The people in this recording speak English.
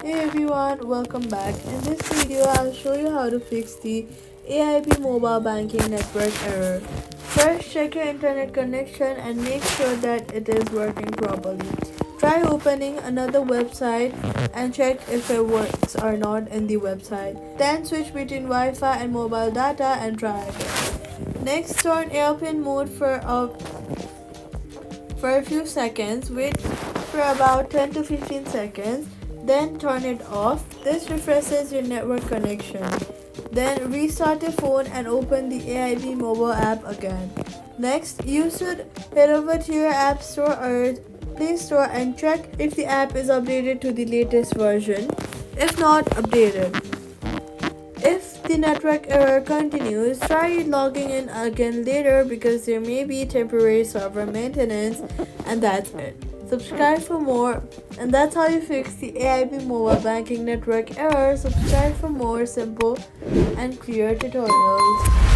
Hey everyone, welcome back. In this video, I'll show you how to fix the AIB Mobile Banking network error. First, check your internet connection and make sure that it is working properly. Try opening another website and check if it works or not in the website. Then switch between Wi-Fi and mobile data and try again. Next, turn airplane mode for a few seconds. Wait for about 10 to 15 seconds. Then turn it off. This refreshes your network connection. Then restart your phone and open the AIB mobile app again. Next, you should head over to your App Store or Play Store and check if the app is updated to the latest version. If not, update it. If the network error continues, try logging in again later because there may be temporary server maintenance, and that's it. Subscribe for more, and that's how you fix the AIB Mobile Banking network error. Subscribe for more simple and clear tutorials.